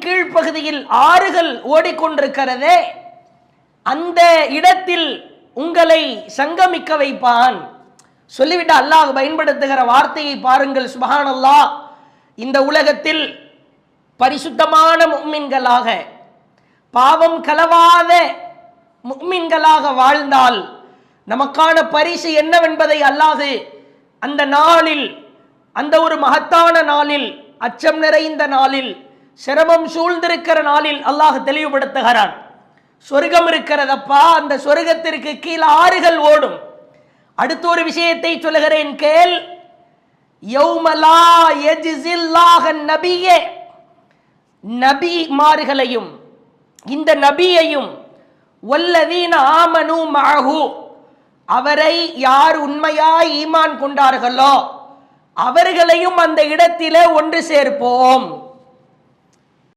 கீழ்ப்பகுதியில் ஆறுகள் ஓடிக்கொண்டிருக்கிறதே, அந்த இடத்தில் உங்களை சங்கமிக்க வைப்பான். சொல்லிவிட்டு அல்லாஹ் பயன்படுத்துகிற வார்த்தையை பாருங்கள். சுப்ஹானல்லாஹ். இந்த உலகத்தில் பரிசுத்தமான முஃமின்களாக, பாவம் கலவாத முஃமின்களாக வாழ்ந்தால் நமக்கான பரிசு என்னவென்பதை அல்லாஹ் அந்த நாளில், அந்த ஒரு மகத்தான நாளில், அச்சம் நிறைந்த நாளில், சிரமம் சூழ்ந்திருக்கிற நாளில் அல்லாஹ் தெளிவுபடுத்துகிறான். சொர்க்கம் இருக்கிறதப்பா, அந்த சொர்க்கத்திற்கு கீழே ஆறுகள் ஓடும். அடுத்த ஒரு விஷயத்தை சொல்லுகிறேன் கேள். யௌமலா யஜ்ஸில்லாஹ நபியே, நபிமார்களையும் இந்த நபியையும் வல்லதீன ஆமனு மஅஹு, அவரை யார் உண்மையாய் ஈமான் கொண்டார்களோ அவர்களையும் அந்த இடத்திலே ஒன்று சேர்ப்போம்.